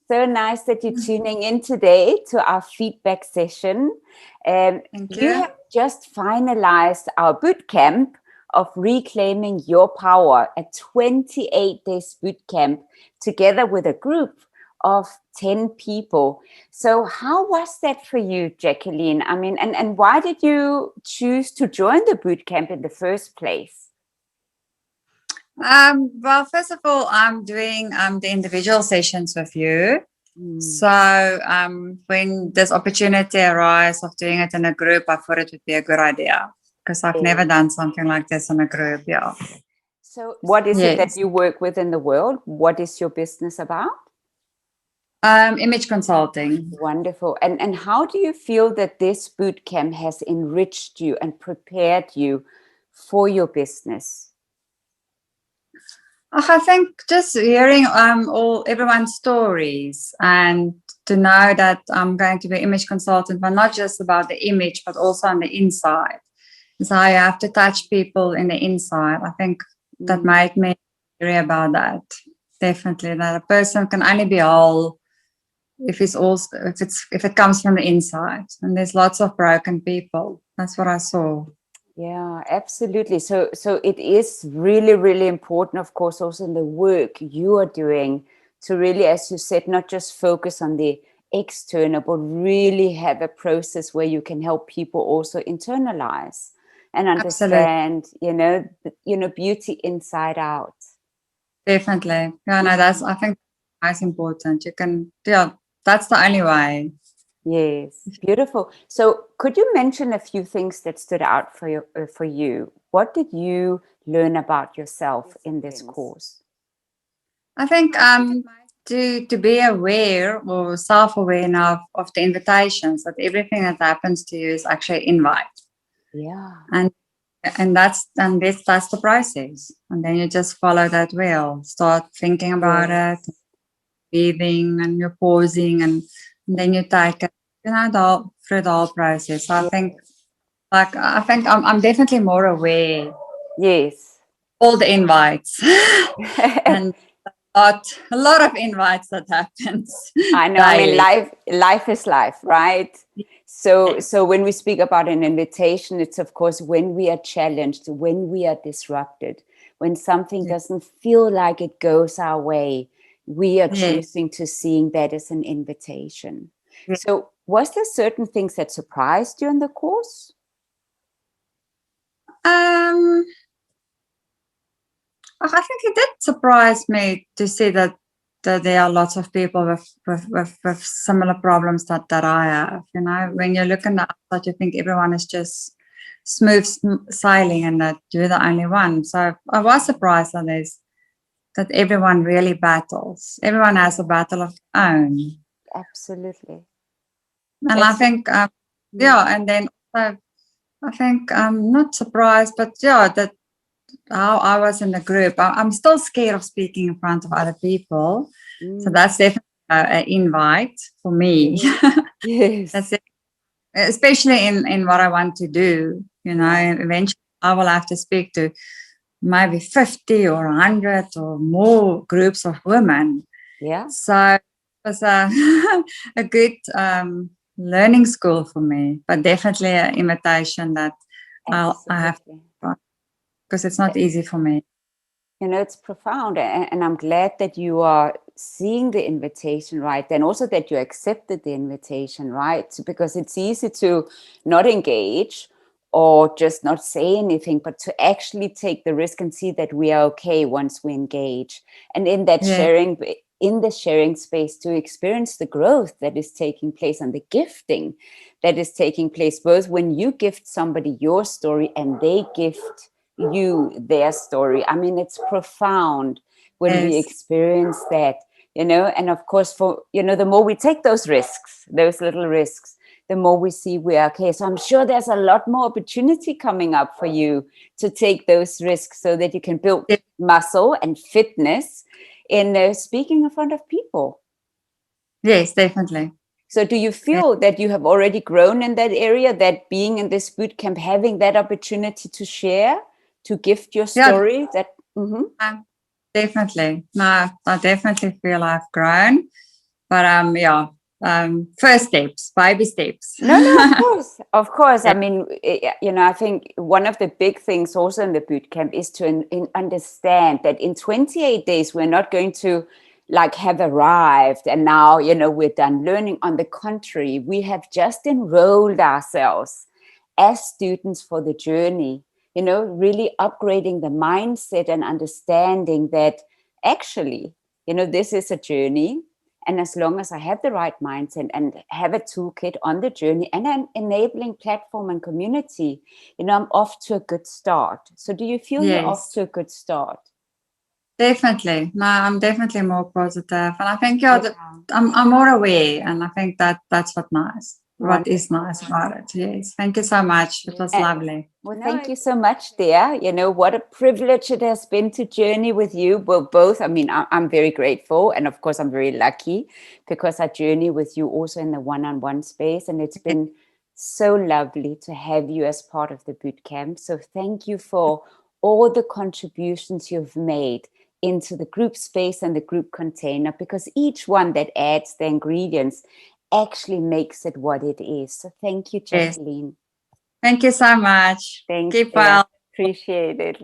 So nice that you're tuning in today to our feedback session. Thank You you. have just finalized our boot camp of Reclaiming Your Power, a 28 days boot camp together with a group of 10 people. So how was that for you, Jacolene? I mean, and why did you choose to join the boot camp in the first place? Well, first of all, I'm doing the individual sessions with you. Mm, So when this opportunity arises of doing it in a group, I thought it would be a good idea because I've yeah. never done something like this in a group. Yeah. So what is it that Yes. you work with in the world? What is your business about? Image consulting. Wonderful. And how do you feel that this boot camp has enriched you and prepared you for your business? I think just hearing all everyone's stories and to know that I'm going to be image consultant, but not just about the image, but also on the inside. So I have to touch people in the inside. I think that Mm, made me worry about that. Definitely, that a person can only be whole if it comes from the inside. And there's lots of broken people. That's what I saw. yeah, absolutely. So it is really, really important, of course, also in the work you are doing to really, as you said, not just focus on the external, but really have a process where you can help people also internalize and Absolutely, understand, beauty inside out. definitely. Yeah, no, I think that's important. You can, yeah, that's the only way. Yes, beautiful. So, could you mention a few things that stood out for you? For you, what did you learn about yourself in this course? I think to be aware or self-aware enough of the invitations that everything that happens to you is actually an invite. Yeah, And that's the process. And then you just follow that wheel. Start thinking about it, yes, breathing, and you're pausing, and then you take it, through the whole process. So yes, I think I'm definitely more aware yes. all the invites and a lot of invites that happens I know. I mean, daily. life is life, right? So when we speak about an invitation, it's of course when we are challenged, when we are disrupted, when something doesn't feel like it goes our way, we are Yeah. choosing to seeing that as an invitation. Yeah. So was there certain things that surprised you in the course? Um, I think it did surprise me to see that there are lots of people with similar problems that I have. You know, when you look in the outside, you think everyone is just smooth sailing and that you're the only one. So I was surprised that everyone really battles. Everyone has a battle of their own. Absolutely. And I Absolutely. think, yeah, and then also, I think I'm not surprised, but yeah, that how I was in the group. I'm still scared of speaking in front of other people. So Mm, that's definitely an invite for me. yes. That's Yes. it. Especially in what I want to do. You know, Yeah. eventually I will have to speak to maybe 50 or 100 or more groups of women. Yeah. So it was a, a good learning school for me, but definitely an invitation that I have Absolutely. to, because it's not easy for me. It's profound. And I'm glad that you are seeing the invitation, right? And also that you accepted the invitation, right? Because it's easy to not engage or just not say anything, but to actually take the risk and see that we are okay once we engage. And in that Yeah. sharing, in the sharing space, to experience the growth that is taking place and the gifting that is taking place, both when you gift somebody your story and they gift you their story. I mean, it's profound when we Yes. experience that, and of course, for, the more we take those risks, those little risks, the more we see we are okay. So I'm sure there's a lot more opportunity coming up for you to take those risks so that you can build muscle and fitness in speaking in front of people. Yes, definitely. So do you Yeah. feel that you have already grown in that area, that being in this boot camp, having that opportunity to share, to gift your Yeah, story, that definitely. No, I definitely feel I've grown. yeah, first steps, baby steps. No, no, of course. Yeah. I mean, I think one of the big things also in the boot camp is to understand that in 28 days, we're not going to like have arrived and now, we're done learning. On the contrary, we have just enrolled ourselves as students for the journey, really upgrading the mindset and understanding that actually, this is a journey. And as long as I have the right mindset and have a toolkit on the journey and an enabling platform and community, I'm off to a good start. So do you feel you're off Yes, to a good start? definitely. No, I'm definitely more positive, and I think Yeah. I'm more aware, and I think that's nice. What is Wonderful. nice about it? Yes. Thank you so much. It was Uh, lovely. Well, No, thank you so much, dear. What a privilege it has been to journey with you. Well, both. I mean, I'm very grateful. And of course, I'm very lucky because I journey with you also in the one-on-one space. And it's been so lovely to have you as part of the boot camp. So thank you for all the contributions you've made into the group space and the group container, because each one that adds the ingredients actually makes it what it is. So thank you, yes. Jacolene. Thank you so much. Thanks, Keep dear. well. Appreciate it.